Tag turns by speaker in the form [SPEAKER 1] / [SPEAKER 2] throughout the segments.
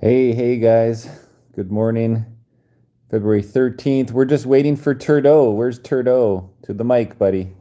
[SPEAKER 1] Hey guys. Good morning. February 13th. We're just waiting for Trudeau. Where's Trudeau? To the mic, buddy.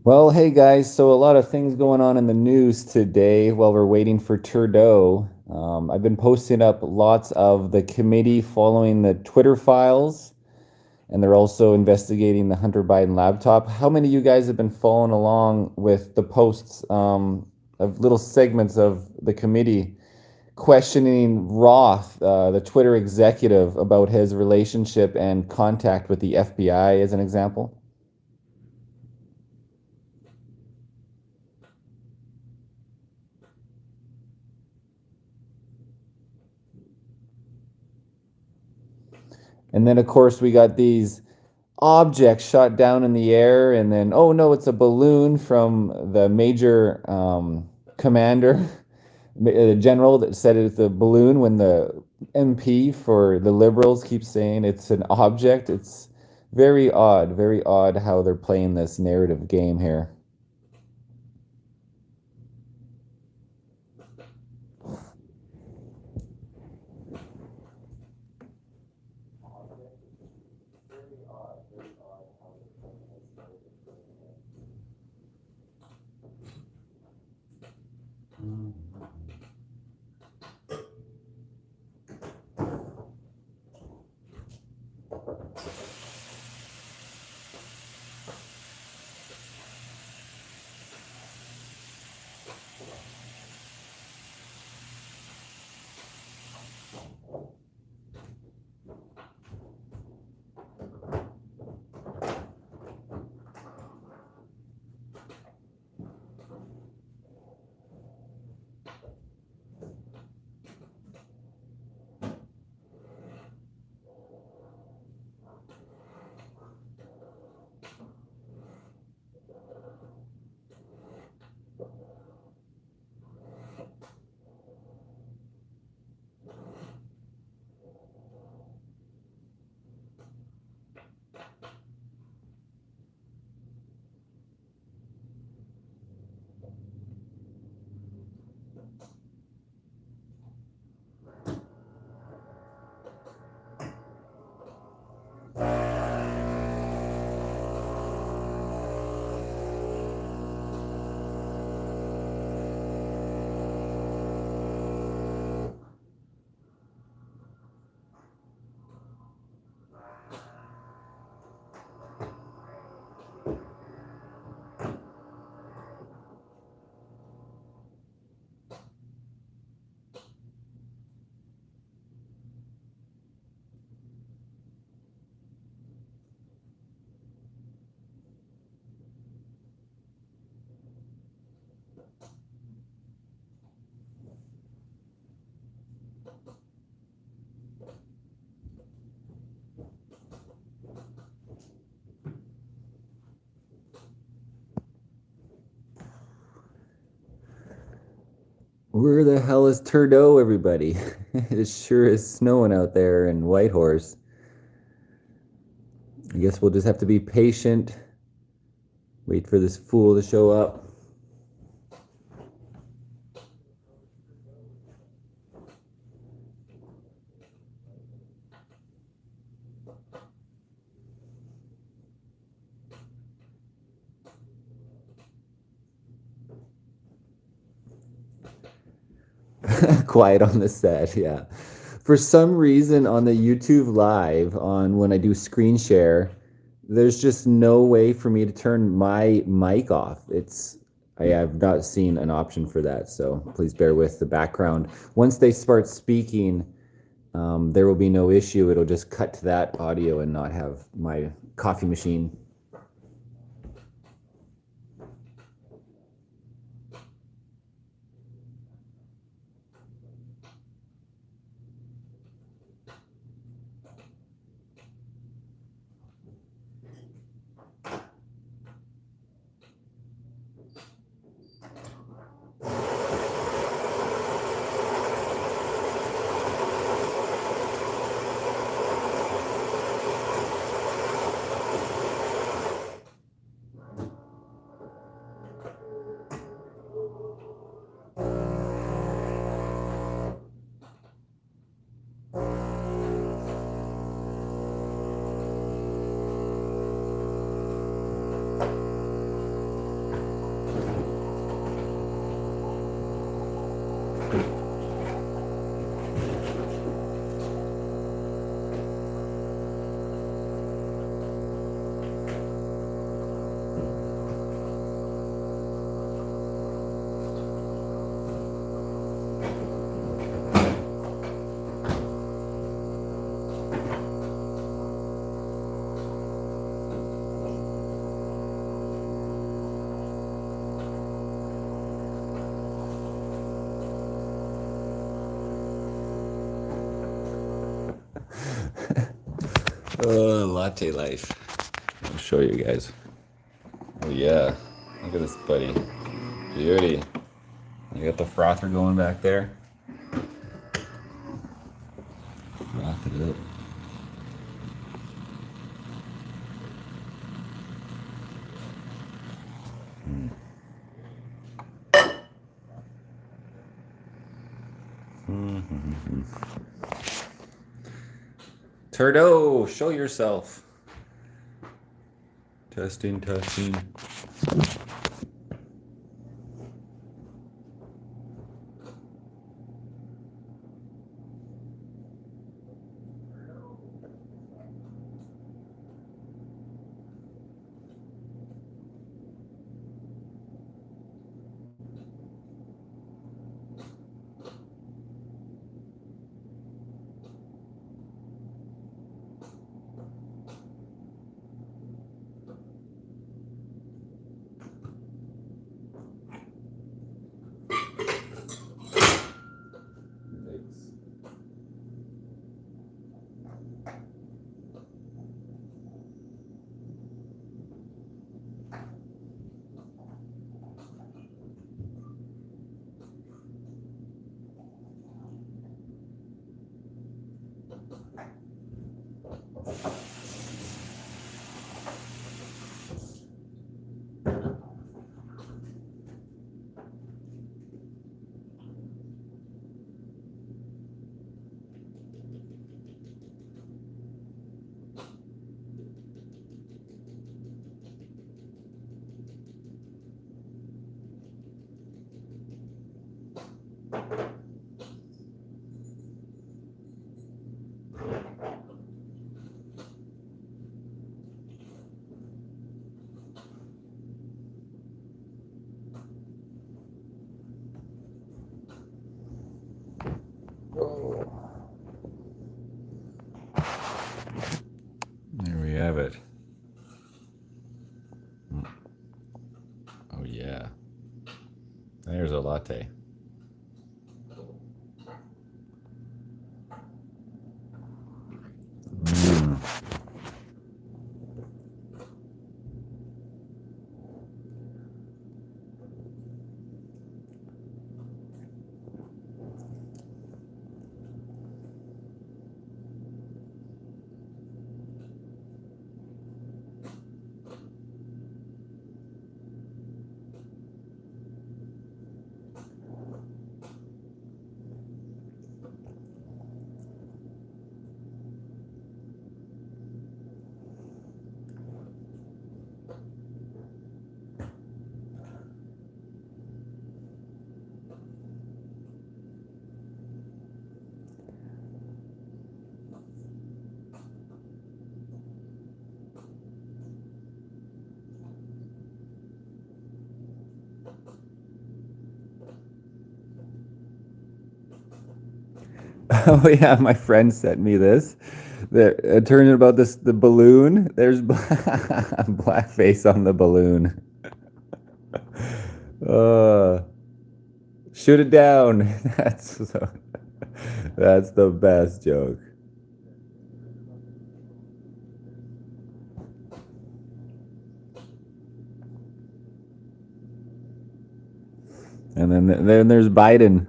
[SPEAKER 1] Well, hey guys, so a lot of things going on in the news today while we're waiting for Trudeau. I've been posting up lots of the committee following the Twitter files, and they're also investigating the Hunter Biden laptop. How many of you guys have been following along with the posts of little segments of the committee questioning Roth, the Twitter executive, about his relationship and contact with the FBI, as an example? And then, of course, we got these objects shot down in the air, and then, oh no, it's a balloon from the major commander, the general that said it's a balloon when the MP for the Liberals keeps saying it's an object. It's very odd how they're playing this narrative game here. Where the hell is Trudeau, everybody? It sure is snowing out there in Whitehorse. I guess we'll just have to be patient, wait for this fool to show up. Quiet on the set, yeah. For some reason on the YouTube live, on when I do screen share, there's just no way for me to turn my mic off. I have not seen an option for that, so please bear with the background. Once they start speaking, there will be no issue. It'll just cut to that audio and not have my coffee machine. Latte life. I'll show you guys. Oh yeah, look at this buddy. Beauty. You got the frother going back there. Froth it up. Trudeau, show yourself. Testing, testing. There we have it. Oh yeah. There's a latte. Oh yeah, my friend sent me this. It turned about the balloon. There's blackface on the balloon. Uh, shoot it down. That's the best joke. And then there's Biden.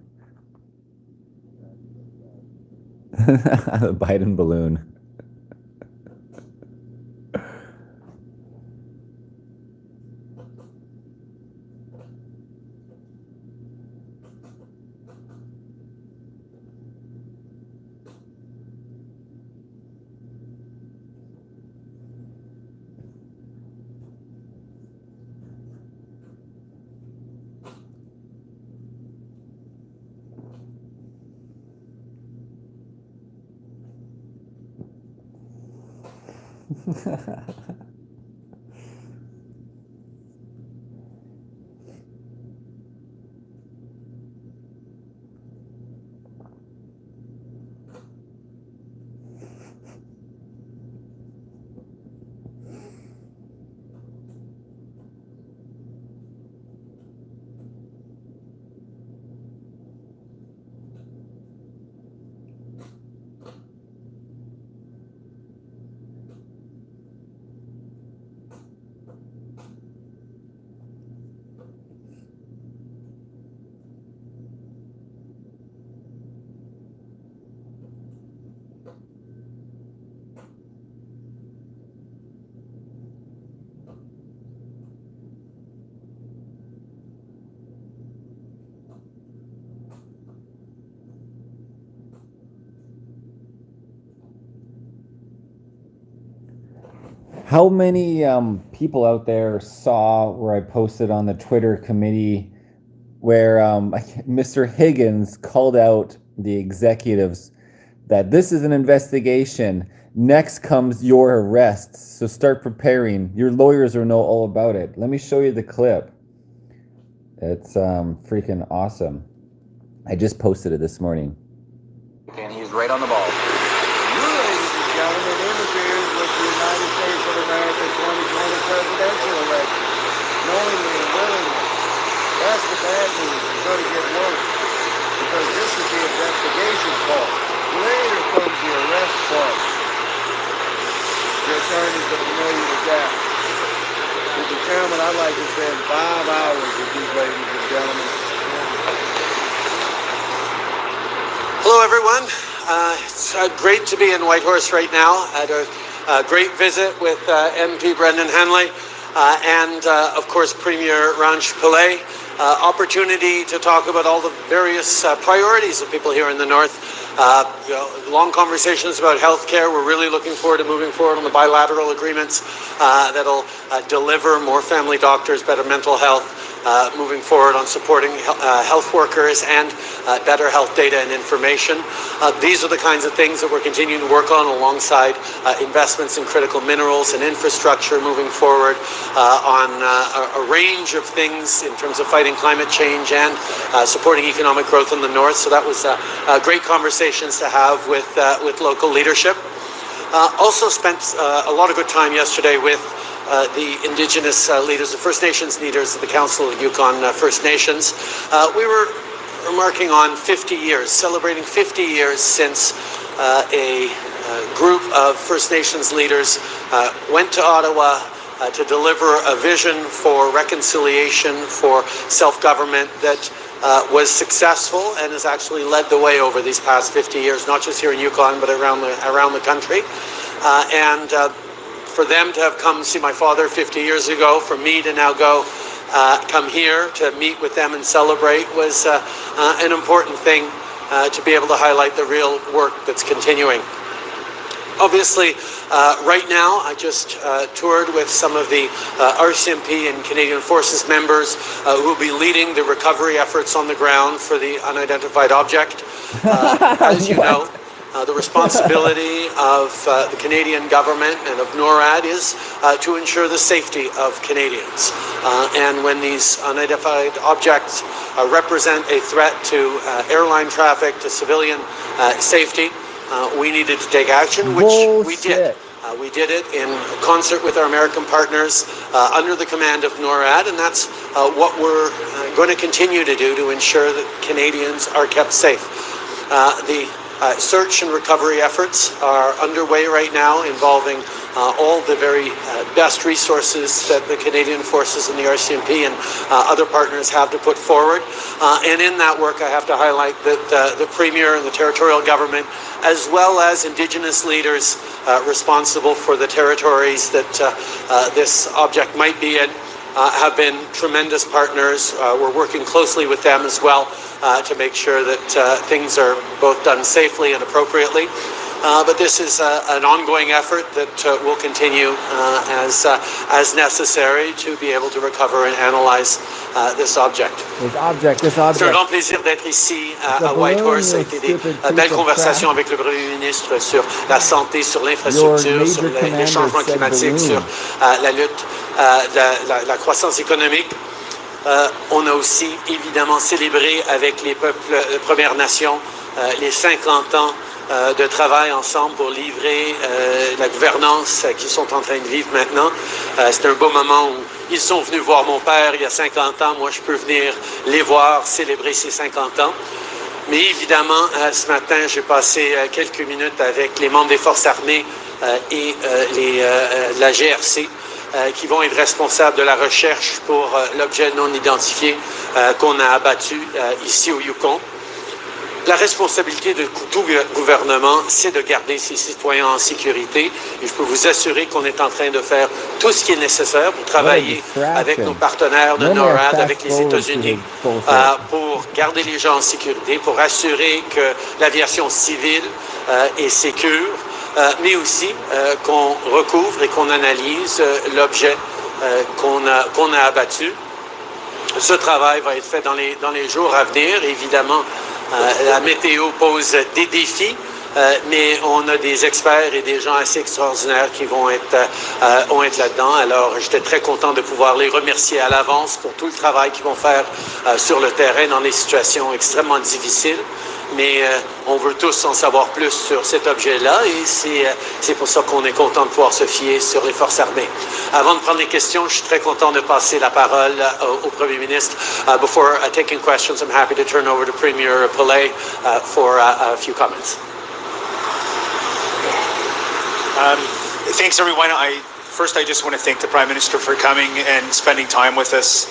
[SPEAKER 1] The Biden balloon. How many people out there saw where I posted on the Twitter committee where Mr. Higgins called out the executives that this is an investigation. Next comes your arrests. So start preparing. Your lawyers will know all about it. Let me show you the clip. It's freaking awesome. I just posted it this morning.
[SPEAKER 2] And he's right on the ball. You, ladies and gentlemen, interferes with the United States of America 2020 presidential election, knowingly and willingly. That's the bad news. It's going to get worse, because this is the investigation part. Later comes the arrest part. Your attorney's going to know you with that. Mr. Chairman, I'd like to spend 5 hours with these ladies and gentlemen.
[SPEAKER 3] Hello, everyone. It's great to be in Whitehorse right now. I had a great visit with MP Brendan Henley and, of course, Premier Ranch Pillay. Opportunity to talk about all the various priorities of people here in the North. Long conversations about healthcare. We're really looking forward to moving forward on the bilateral agreements that'll deliver more family doctors, better mental health, moving forward on supporting health workers and better health data and information. These are the kinds of things that we're continuing to work on alongside investments in critical minerals and infrastructure, moving forward on a range of things in terms of fighting climate change and supporting economic growth in the North. So that was great conversations to have with local leadership. Also spent a lot of good time yesterday with the Indigenous leaders, the First Nations leaders of the Council of Yukon First Nations. We were remarking on 50 years, celebrating 50 years since a group of First Nations leaders went to Ottawa to deliver a vision for reconciliation, for self-government that was successful and has actually led the way over these past 50 years, not just here in Yukon, but around the country. And for them to have come see my father 50 years ago, for me to now come here to meet with them and celebrate was an important thing to be able to highlight the real work that's continuing. Obviously, right now, I just toured with some of the RCMP and Canadian Forces members who will be leading the recovery efforts on the ground for the unidentified object. As you know, the responsibility of the Canadian government and of NORAD is to ensure the safety of Canadians. And when these unidentified objects represent a threat to airline traffic, to civilian safety, we needed to take action, which we did. We did it in concert with our American partners under the command of NORAD, and that's what we're going to continue to do to ensure that Canadians are kept safe. The search and recovery efforts are underway right now, involving all the very best resources that the Canadian Forces and the RCMP and other partners have to put forward. And in that work, I have to highlight that the Premier and the territorial government, as well as Indigenous leaders responsible for the territories that this object might be in, have been tremendous partners. We're working closely with them as well to make sure that things are both done safely and appropriately. But this is an ongoing effort that will continue as necessary to be able to recover and analyze this object.
[SPEAKER 1] This object.
[SPEAKER 3] C'est un grand plaisir d'être ici à Whitehorse. Ça a été des belles conversations avec le Premier ministre sur la santé, sur l'infrastructure, sur les changements climatiques, sur la lutte, la croissance économique. On a aussi évidemment célébré avec les peuples Premières Nations les 50 ans de travail ensemble pour livrer la gouvernance qu'ils sont en train de vivre maintenant. C'est un beau moment où ils sont venus voir mon père il y a 50 ans. Moi, je peux venir les voir célébrer ces 50 ans. Mais évidemment, ce matin, j'ai passé quelques minutes avec les membres des forces armées et la GRC qui vont être responsables de la recherche pour l'objet non identifié qu'on a abattu ici au Yukon. La responsabilité de tout gouvernement, c'est de garder ses citoyens en sécurité. Et je peux vous assurer qu'on est en train de faire tout ce qui est nécessaire pour travailler avec nos partenaires de NORAD, avec les États-Unis, pour garder les gens en sécurité, pour assurer que l'aviation civile est sécure, mais aussi qu'on recouvre et qu'on analyse l'objet qu'on a abattu. Ce travail va être fait dans les jours à venir. Évidemment, la météo pose des défis, mais on a des experts et des gens assez extraordinaires qui vont être là-dedans. Alors, j'étais très content de pouvoir les remercier à l'avance pour tout le travail qu'ils vont faire sur le terrain dans des situations extrêmement difficiles. Mais on veut tous en savoir plus sur cet objet-là et c'est pour ça qu'on est content de pouvoir se fier sur les forces armées. Avant de prendre les questions, je suis très content de passer la parole au Premier ministre. Before taking questions, I'm happy to turn over to Premier Pillay for a few comments.
[SPEAKER 4] Thanks, everyone. First, I just want to thank the Prime Minister for coming and spending time with us.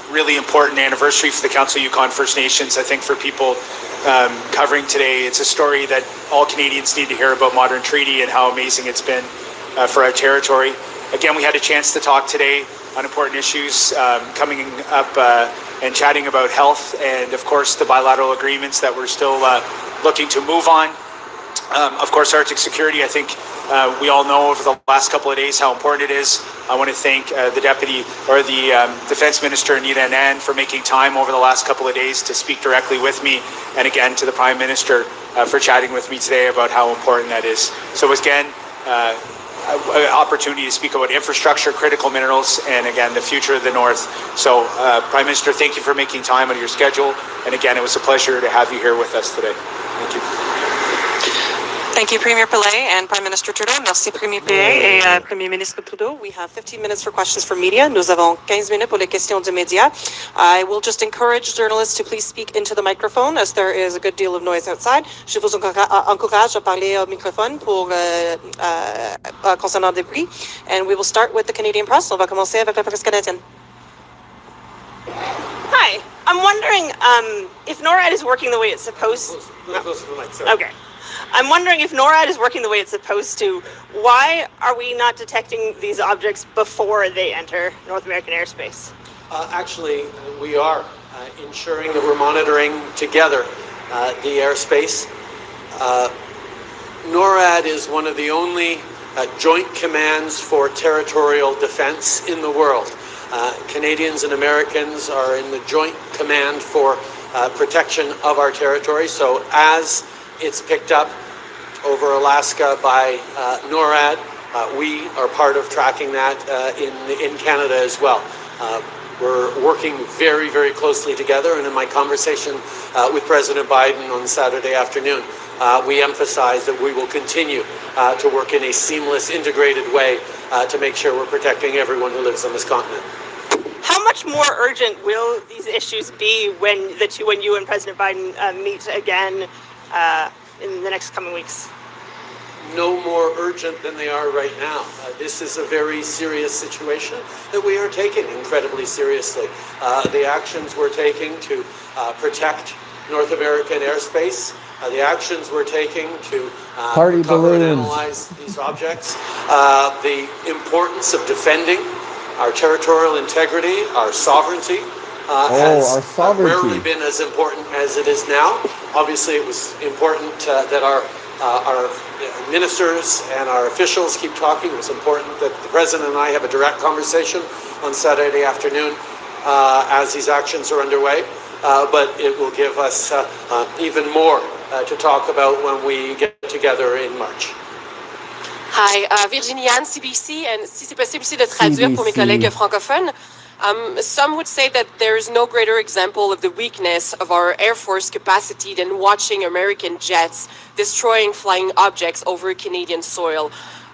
[SPEAKER 4] Really important anniversary for the Council Yukon First Nations. I think for people covering today, it's a story that all Canadians need to hear about Modern Treaty and how amazing it's been for our territory. Again, we had a chance to talk today on important issues coming up and chatting about health and, of course, the bilateral agreements that we're still looking to move on. Of course, Arctic security, I think we all know over the last couple of days how important it is. I want to thank the Defense Minister, Anita Anand, for making time over the last couple of days to speak directly with me, and again to the Prime Minister for chatting with me today about how important that is. So again, an opportunity to speak about infrastructure, critical minerals, and again, the future of the North. So Prime Minister, thank you for making time out of your schedule. And again, it was a pleasure to have you here with us today. Thank you.
[SPEAKER 5] Thank you, Premier Pillay and Prime Minister Trudeau. Merci, Premier Pillay et Premier Ministre Trudeau. We have 15 minutes for questions for media. Nous avons 15 minutes pour les questions du média. I will just encourage journalists to please speak into the microphone as there is a good deal of noise outside. Je vous encourage à parler au microphone pour concernant des bruits. And we will start with the Canadian press. On va commencer avec la presse canadienne.
[SPEAKER 6] Hi, I'm wondering if NORAD is working the way it's supposed to. Okay. I'm wondering if NORAD is working the way it's supposed to. Why are we not detecting these objects before they enter North American airspace?
[SPEAKER 3] Actually, we are ensuring that we're monitoring together the airspace. NORAD is one of the only joint commands for territorial defense in the world. Canadians and Americans are in the joint command for protection of our territory. So as it's picked up over Alaska by NORAD, we are part of tracking that in Canada as well. We're working very, very closely together, and in my conversation with President Biden on Saturday afternoon, we emphasized that we will continue to work in a seamless, integrated way to make sure we're protecting everyone who lives on this continent.
[SPEAKER 6] How much more urgent will these issues be when you and President Biden meet again in the next coming weeks?
[SPEAKER 3] No more urgent than they are right now. This is a very serious situation that we are taking incredibly seriously. The actions we're taking to protect North American airspace, the actions we're taking to cover and analyze these objects, the importance of defending our territorial integrity, our sovereignty, has rarely been as important as it is now. Obviously, it was important that our ministers and our officials keep talking. It was important that the President and I have a direct conversation on Saturday afternoon as these actions are underway. But it will give us even more to talk about when we get together in March.
[SPEAKER 7] Hi, Virginie Anne, CBC, and si c'est possible aussi de traduire pour mes collègues francophones. Some would say that there is no greater example of the weakness of our Air Force capacity than watching American jets destroying flying objects over Canadian soil.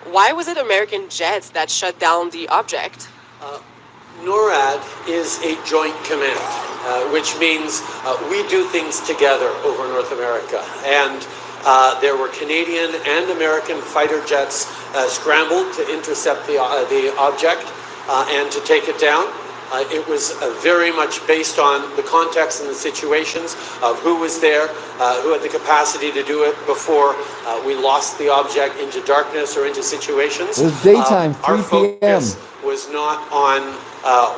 [SPEAKER 7] Why was it American jets that shut down the object?
[SPEAKER 3] NORAD is a joint command, which means we do things together over North America. And there were Canadian and American fighter jets scrambled to intercept the object and to take it down. It was very much based on the context and the situations of who was there, who had the capacity to do it before we lost the object into darkness or into situations.
[SPEAKER 1] It was daytime, 3
[SPEAKER 3] Our
[SPEAKER 1] p.m.
[SPEAKER 3] focus was not on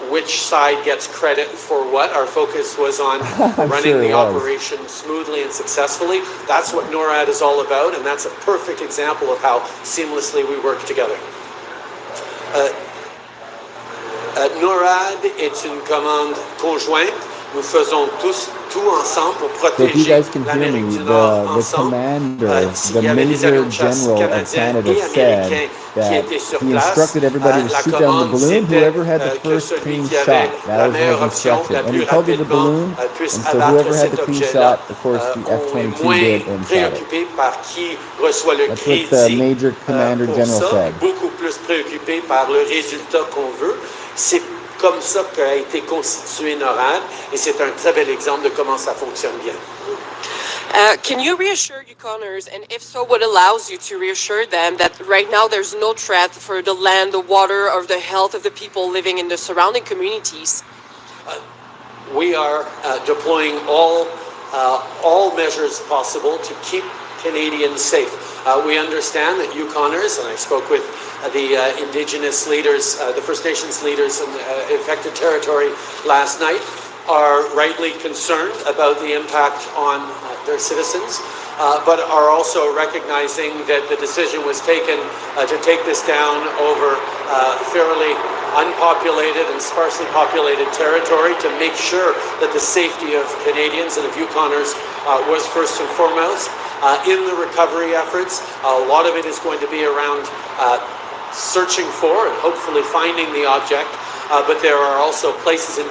[SPEAKER 3] which side gets credit for what. Our focus was on running the operation smoothly and successfully. That's what NORAD is all about, and that's a perfect example of how seamlessly we work together. NORAD est une commande conjointe. Nous faisons tous tout ensemble pour protéger l'Amérique du Nord ensemble.
[SPEAKER 1] The Major General of Canada said that he instructed everybody to shoot down the balloon, whoever had the first clean shot. That was his instruction. And he called it the balloon, and so whoever had the clean shot, of course, the F-22 did and shot it. That's what the Major Commander General said.
[SPEAKER 3] Beaucoup plus préoccupé par le résultat qu'on veut. C'est comme ça qu'a été constitué NORAD, et c'est un très bel exemple de comment ça fonctionne bien.
[SPEAKER 7] Can you reassure Yukoners, and if so, what allows you to reassure them that right now there's no threat for the land, the water, or the health of the people living in the surrounding communities?
[SPEAKER 3] We are deploying all measures possible to keep Canadians safe. We understand that Yukoners, and I spoke with the Indigenous leaders, the First Nations leaders in the affected territory last night, are rightly concerned about the impact on their citizens, but are also recognizing that the decision was taken to take this down over fairly unpopulated and sparsely populated territory to make sure that the safety of Canadians and of Yukoners was first and foremost. In the recovery efforts, a lot of it is going to be around searching for and hopefully finding the object, but there are also places and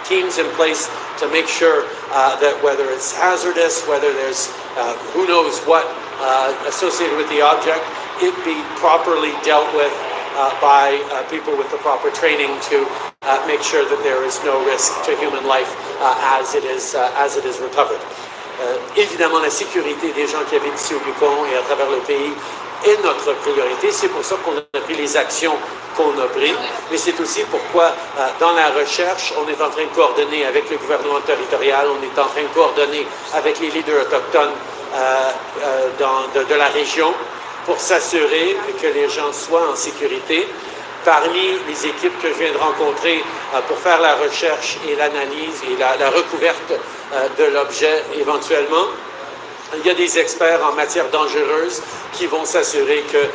[SPEAKER 3] teams in place to make sure that whether it's hazardous, whether there's who knows what associated with the object, it be properly dealt with by people with the proper training to make sure that there is no risk to human life as it is recovered. Évidemment, la sécurité des gens qui habitent ici au Yukon et à travers le pays est notre priorité. C'est pour ça qu'on a pris les actions qu'on a prises. Mais c'est aussi pourquoi, dans la recherche, on est en train de coordonner avec le gouvernement territorial, on est en train de coordonner avec les leaders autochtones de la région pour s'assurer que les gens soient en sécurité. Parmi les équipes que je viens de rencontrer pour faire la recherche et l'analyse et la recouverte de l'objet éventuellement, il y a des experts en matière dangereuse qui vont s'assurer qu'il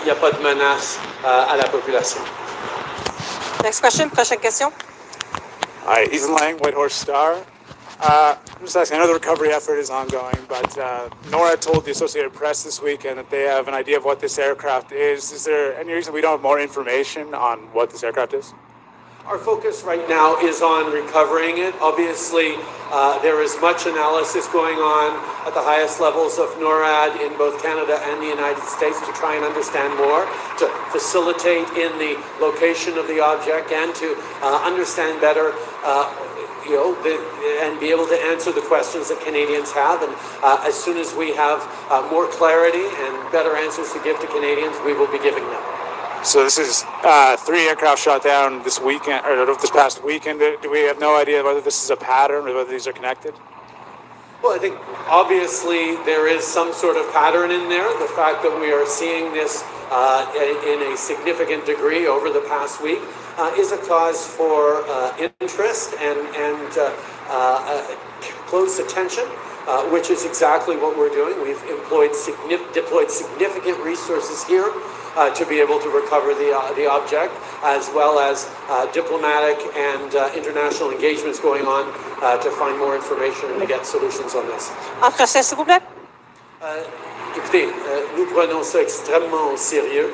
[SPEAKER 3] n'y a pas de menace à la population.
[SPEAKER 5] Next question, prochaine question.
[SPEAKER 8] Hi, Ethan Lang, Whitehorse Star. I'm just asking, I know the recovery effort is ongoing, but NORAD told the Associated Press this weekend that they have an idea of what this aircraft is. Is there any reason we don't have more information on what this aircraft is?
[SPEAKER 3] Our focus right now is on recovering it. Obviously, there is much analysis going on at the highest levels of NORAD in both Canada and the United States to try and understand more, to facilitate in the location of the object and to understand better and be able to answer the questions that Canadians have. And as soon as we have more clarity and better answers to give to Canadians, we will be giving them.
[SPEAKER 8] So this is 3 aircraft shot down this weekend, or this past weekend. Do we have no idea whether this is a pattern or whether these are connected?
[SPEAKER 3] Well, I think obviously there is some sort of pattern in there. The fact that we are seeing this in a significant degree over the past week is a cause for interest and close attention, which is exactly what we're doing. We've deployed significant resources here to be able to recover the object, as well as diplomatic and international engagements going on to find more information and to get solutions on this.
[SPEAKER 5] En français, s'il vous plaît.
[SPEAKER 3] Écoutez, nous prenons ça extrêmement au sérieux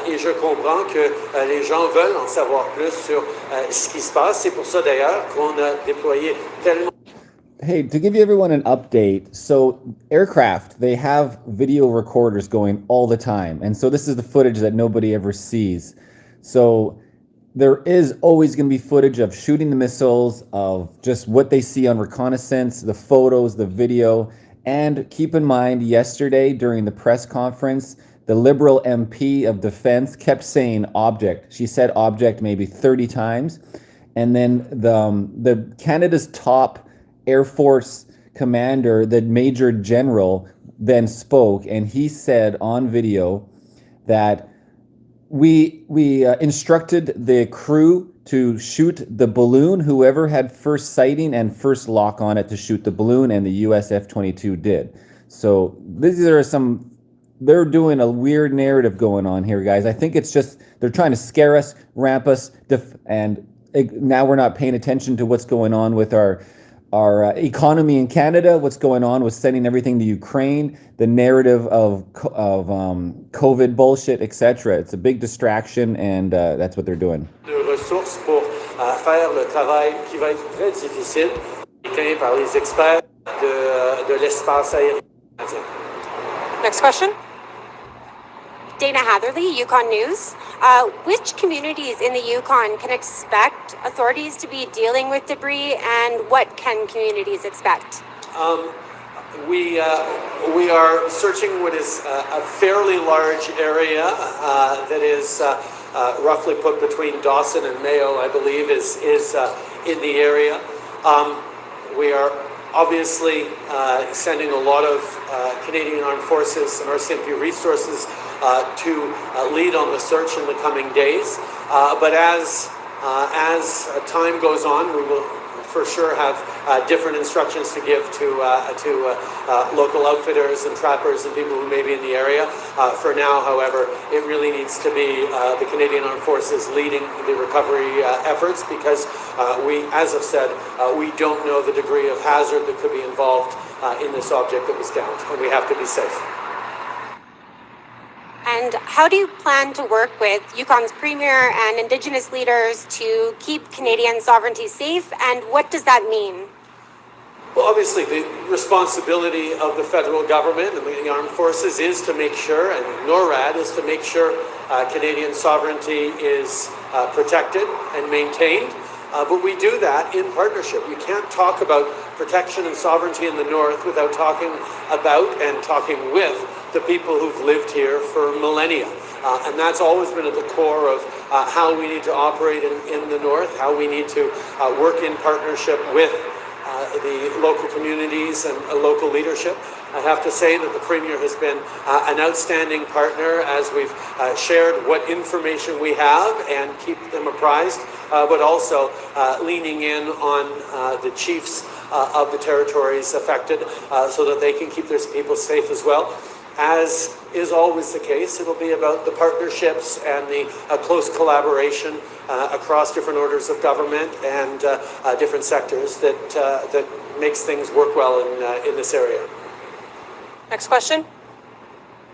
[SPEAKER 3] et je comprends que les gens veulent en savoir plus sur ce qui se passe. C'est pour ça d'ailleurs qu'on a déployé tellement.
[SPEAKER 1] Hey, to give everyone an update, so aircraft, they have video recorders going all the time. And so this is the footage that nobody ever sees. So there is always going to be footage of shooting the missiles, of just what they see on reconnaissance, the photos, the video. And keep in mind, yesterday during the press conference, the Liberal MP of Defense kept saying object. She said object maybe 30 times. And then the Canada's top Air Force commander, the Major General, then spoke, and he said on video that we instructed the crew to shoot the balloon, whoever had first sighting and first lock on it to shoot the balloon, and the US F-22 did. So these are some, they're doing a weird narrative going on here, guys. I think it's just, they're trying to scare us, ramp us, and now we're not paying attention to what's going on with our economy in Canada, what's going on with sending everything to Ukraine, the narrative of COVID bullshit, etc. It's a big distraction, and that's what they're doing.
[SPEAKER 3] De ressources pour faire le travail qui va être très difficile, éclairé par les experts de l'espace aérien.
[SPEAKER 5] Next question.
[SPEAKER 9] Dana Hatherley, Yukon News. Which communities in the Yukon can expect authorities to be dealing with debris, and what can communities expect?
[SPEAKER 3] We are searching what is a fairly large area that is roughly put between Dawson and Mayo, I believe, is in the area. We are obviously sending a lot of Canadian Armed Forces and RCMP resources to lead on the search in the coming days. But as time goes on, we will for sure have different instructions to give to local outfitters and trappers and people who may be in the area. For now, however, it really needs to be the Canadian Armed Forces leading the recovery efforts, because we, as I've said, we don't know the degree of hazard that could be involved in this object that was downed, and we have to be safe.
[SPEAKER 9] And how do you plan to work with Yukon's Premier and Indigenous leaders to keep Canadian sovereignty safe, and what does that mean?
[SPEAKER 3] Well, obviously, the responsibility of the federal government and the armed forces is to make sure, and NORAD is to make sure Canadian sovereignty is protected and maintained. But we do that in partnership. You can't talk about protection and sovereignty in the North without talking about and talking with the people who've lived here for millennia. And that's always been at the core of how we need to operate in the North, how we need to work in partnership with the local communities and local leadership. I have to say that the Premier has been an outstanding partner as we've shared what information we have and keep them apprised, but also leaning in on the chiefs of the territories affected so that they can keep their people safe as well. As is always the case, it'll be about the partnerships and the close collaboration across different orders of government and different sectors that makes things work well in this area.
[SPEAKER 5] Next question.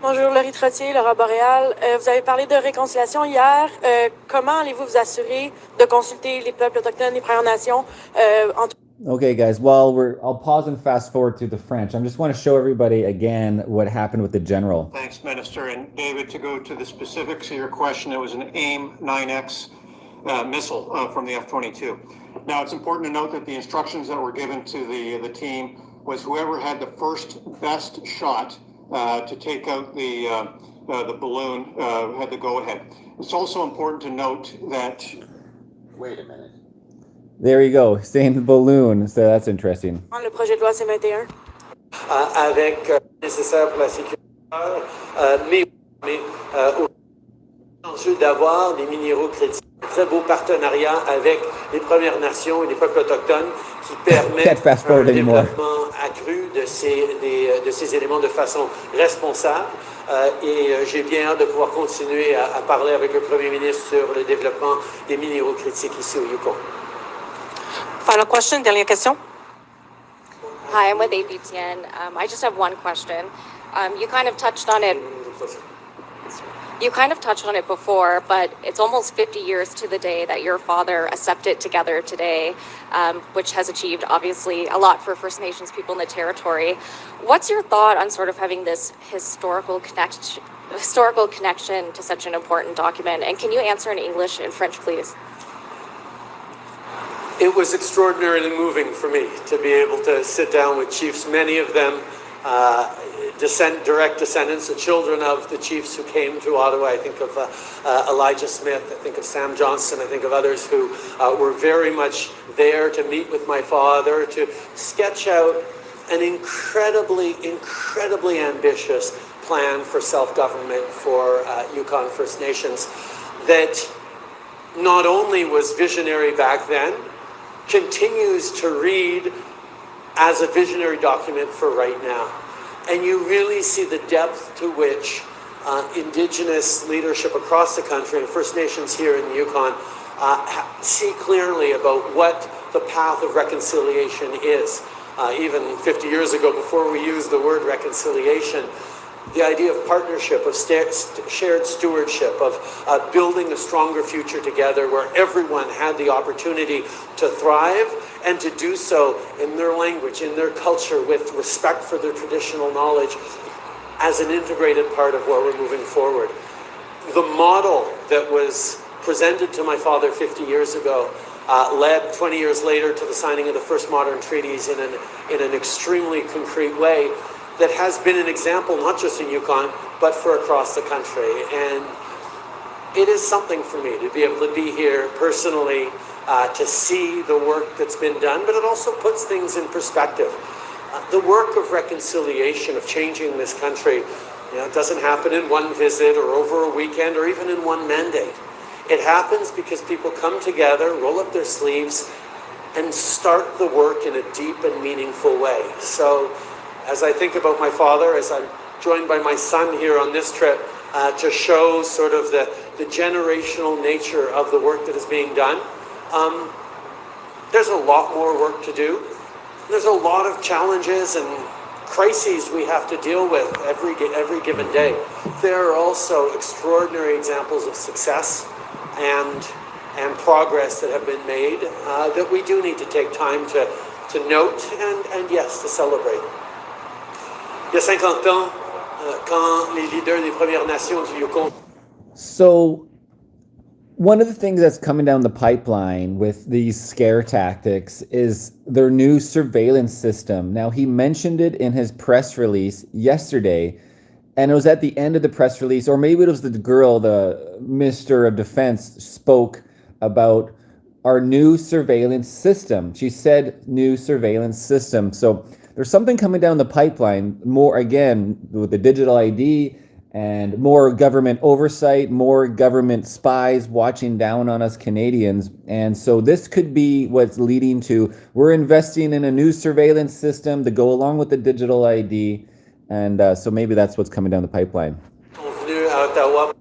[SPEAKER 10] Bonjour, Laurie Trottier, Laura Boréal. Vous avez parlé de réconciliation hier. Comment allez-vous vous assurer de consulter les peuples autochtones, les Premières Nations
[SPEAKER 1] Okay, guys, well, I'll pause and fast forward to the French. I just want to show everybody again what happened with the general.
[SPEAKER 11] Thanks, Minister. And David, to go to the specifics of your question, it was an AIM-9X missile from the F-22. Now, it's important to note that the instructions that were given to the team was whoever had the first best shot to take out the balloon had the go-ahead. It's also important to note that...
[SPEAKER 2] Wait a minute.
[SPEAKER 1] There you go, saying the balloon, so that's interesting.
[SPEAKER 10] Le projet de loi C-21.
[SPEAKER 3] Avec nécessaire pour la sécurité, mais enjeu d'avoir des minéraux critiques. Très beau partenariat avec les Premières Nations et les peuples autochtones qui permettent un développement accru de ces éléments de façon responsable. Et j'ai bien hâte de pouvoir continuer à parler avec le Premier ministre sur le développement des minéraux critiques ici au Yukon.
[SPEAKER 5] Final question, dernière question.
[SPEAKER 12] Hi, I'm with APTN. I just have one question. You kind of touched on it. You kind of touched on it before, but it's almost 50 years to the day that your father accepted Together Today, which has achieved obviously a lot for First Nations people in the territory. What's your thought on sort of having this historical connection to such an important document? And can you answer in English and French, please?
[SPEAKER 3] It was extraordinarily moving for me to be able to sit down with chiefs, many of them direct descendants, the children of the chiefs who came to Ottawa. I think of Elijah Smith, I think of Sam Johnston, I think of others who were very much there to meet with my father, to sketch out an incredibly ambitious plan for self-government for Yukon First Nations that not only was visionary back then, continues to read as a visionary document for right now. And you really see the depth to which Indigenous leadership across the country and First Nations here in the Yukon see clearly about what the path of reconciliation is. Even 50 years ago, before we used the word reconciliation, the idea of partnership, of shared stewardship, of building a stronger future together where everyone had the opportunity to thrive and to do so in their language, in their culture, with respect for their traditional knowledge as an integrated part of where we're moving forward. The model that was presented to my father 50 years ago led 20 years later to the signing of the first modern treaties in an extremely concrete way that has been an example, not just in Yukon, but for across the country. And it is something for me to be able to be here personally, to see the work that's been done, but it also puts things in perspective. The work of reconciliation, of changing this country, it doesn't happen in one visit or over a weekend or even in one mandate. It happens because people come together, roll up their sleeves, and start the work in a deep and meaningful way. So, as I think about my father, as I'm joined by my son here on this trip, to show sort of the generational nature of the work that is being done, there's a lot more work to do. There's a lot of challenges and crises we have to deal with every given day. There are also extraordinary examples of success and progress that have been made that we do need to take time to note and yes, to celebrate. Il y a 50 ans, quand les leaders des Premières Nations du Yukon.
[SPEAKER 1] So, one of the things that's coming down the pipeline with these scare tactics is their new surveillance system. Now, he mentioned it in his press release yesterday, and it was at the end of the press release, or maybe it was the girl, the Minister of Defense, spoke about our new surveillance system. She said new surveillance system. So there's something coming down the pipeline, more again with the digital ID and more government oversight, more government spies watching down on us Canadians. And so this could be what's leading to, we're investing in a new surveillance system to go along with the digital ID. And so maybe that's what's coming down the pipeline.
[SPEAKER 3] Venu à Ottawa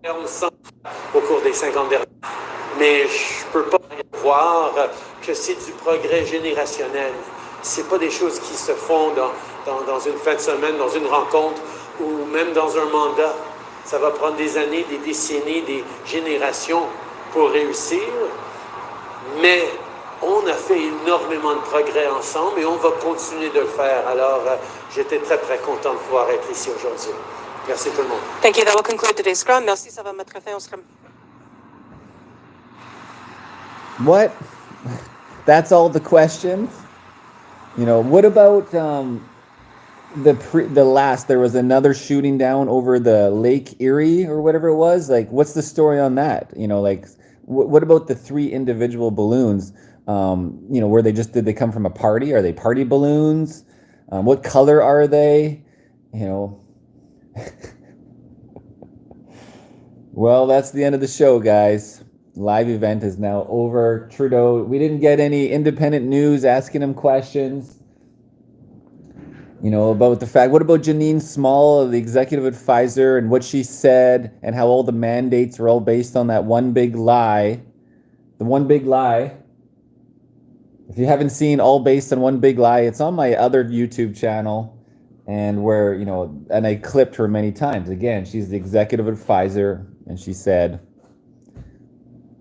[SPEAKER 3] au cours des 50 dernières. Mais je peux pas voir que c'est du progrès générationnel. C'est pas des choses qui se font dans une fin de semaine, dans une rencontre ou même dans un mandat. Ça va prendre des années, des décennies, des générations pour réussir. Mais on a fait énormément de progrès ensemble et on va continuer de le faire. Alors, j'étais très, très content de pouvoir être ici aujourd'hui. Merci tout le monde.
[SPEAKER 5] Thank you. That will conclude today's scrum. Merci, ça va mettre fin au scrum.
[SPEAKER 1] What? That's all the questions? You know, what about the last, there was another shooting down over the Lake Erie or whatever it was? Like, what's the story on that? You know, like, what about the 3 individual balloons? You know, where did they come from a party? Are they party balloons? What color are they? You know. Well, that's the end of the show, guys. Live event is now over. Trudeau, we didn't get any independent news asking him questions. You know, about the fact, what about Janine Small, the executive advisor, and what she said, and how all the mandates are all based on that one big lie. The one big lie. If you haven't seen All Based on One Big Lie, it's on my other YouTube channel, and where, you know, and I clipped her many times. Again, she's the executive advisor, and she said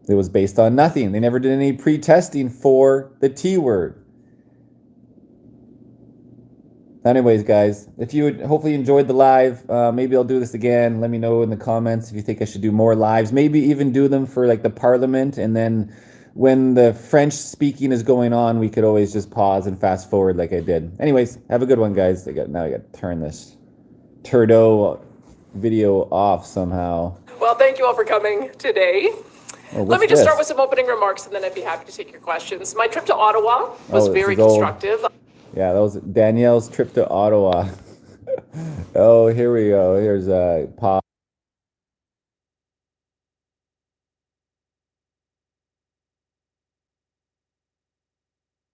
[SPEAKER 1] it was based on nothing. They never did any pre-testing for the T word. Anyways, guys, if you hopefully enjoyed the live, maybe I'll do this again. Let me know in the comments if you think I should do more lives. Maybe even do them for like the Parliament, and then when the French speaking is going on, we could always just pause and fast forward like I did. Anyways, have a good one, guys. Now I got to turn this Trudeau video off somehow.
[SPEAKER 13] Well, thank you all for coming today.
[SPEAKER 1] Oh,
[SPEAKER 13] Let me just start with some opening remarks, and then I'd be happy to take your questions. My trip to Ottawa was very constructive.
[SPEAKER 1] Yeah, that was Danielle's trip to Ottawa. Oh, here we go. Here's a pause.